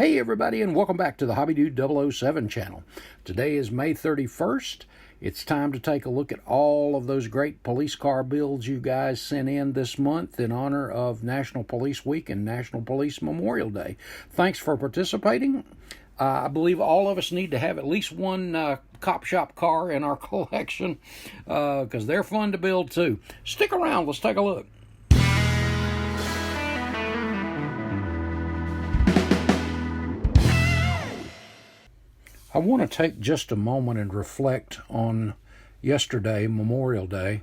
Hey everybody, and welcome back to the Hobby Dude 007 channel. Today is May 31st. It's time to take a look at all of those great police car builds you guys sent in this month in honor of National Police Week and National Police Memorial Day. Thanks for participating. I believe all of us need to have at least one cop shop car in our collection because they're fun to build too. Stick around, let's take a look. I want to take just a moment and reflect on yesterday, Memorial Day.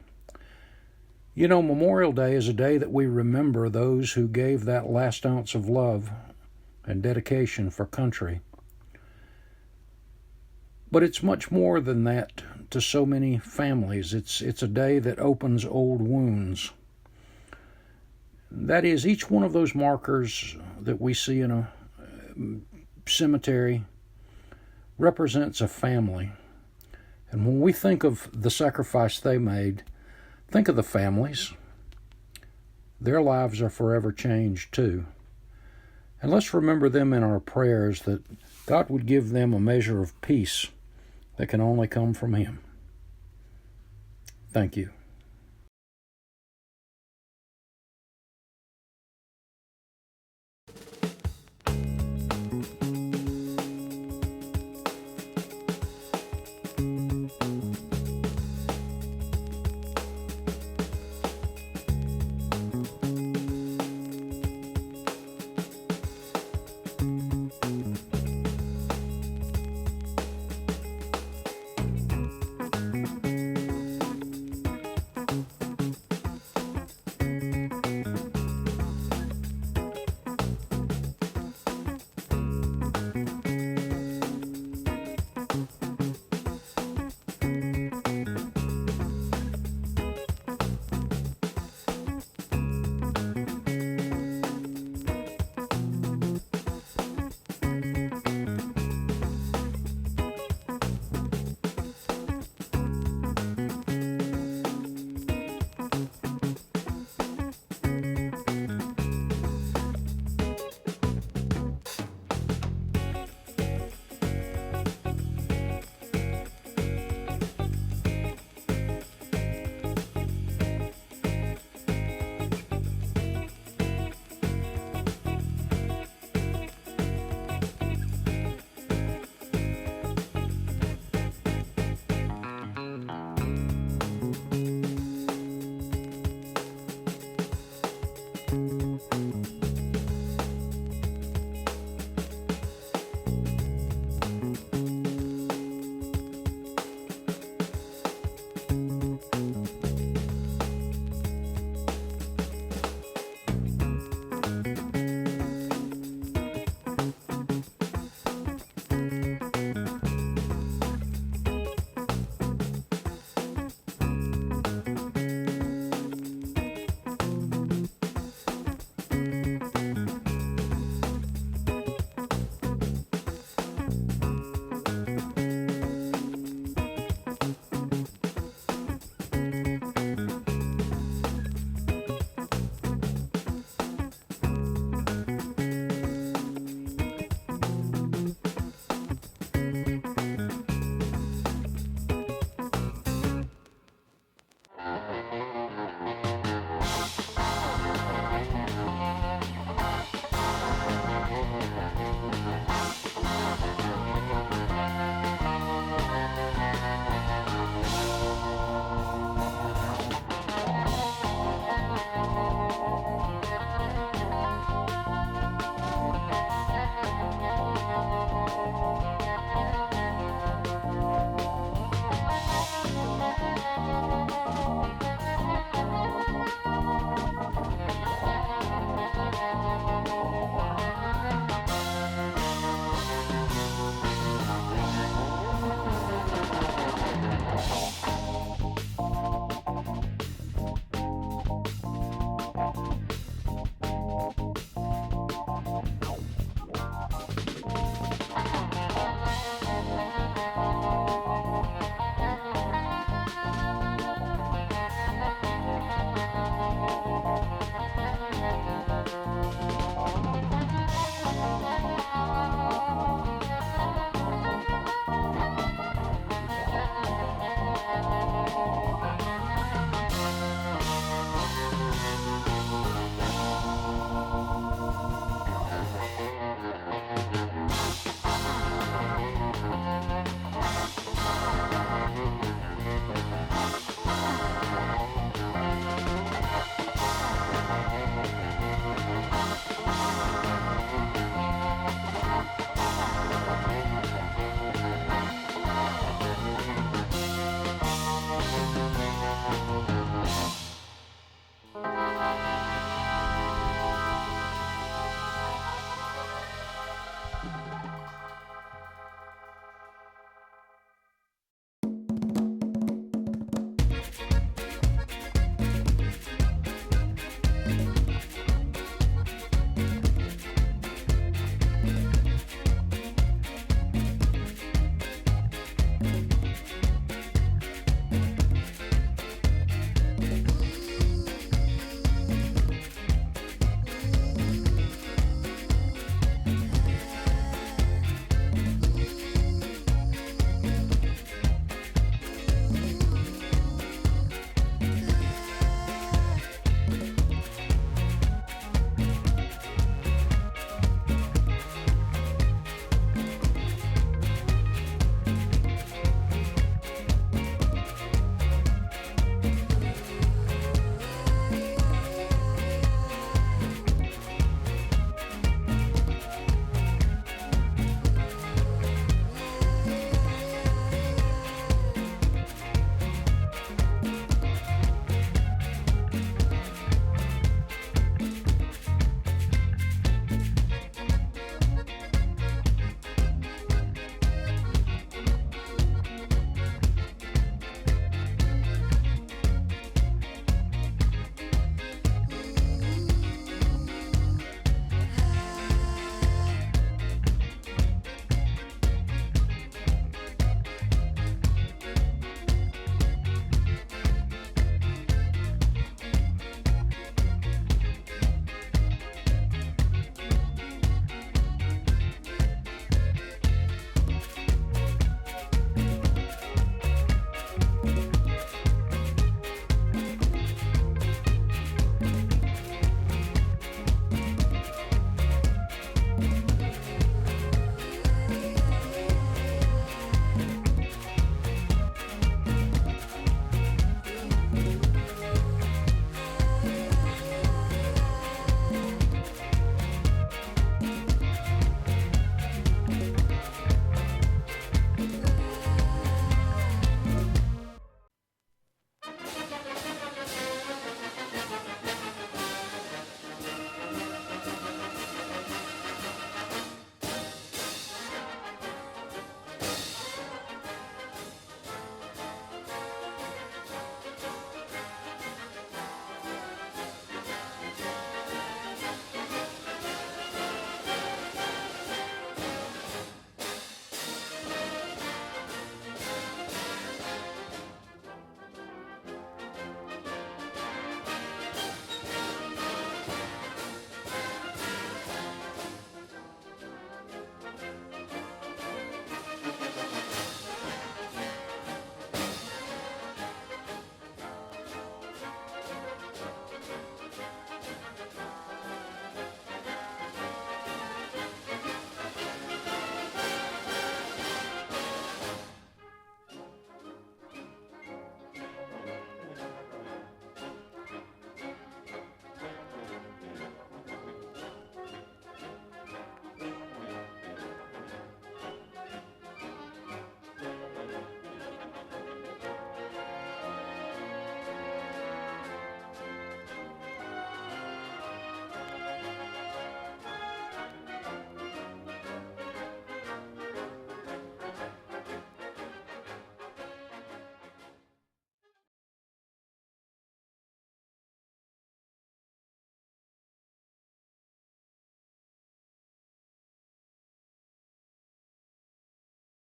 You know, Memorial Day is a day that we remember those who gave that last ounce of love and dedication for country. But it's much more than that to so many families. It's a day that opens old wounds. That is, each one of those markers that we see in a cemetery represents a family. And when we think of the sacrifice they made, think of the families. Their lives are forever changed too. And let's remember them in our prayers, that God would give them a measure of peace that can only come from Him. Thank you.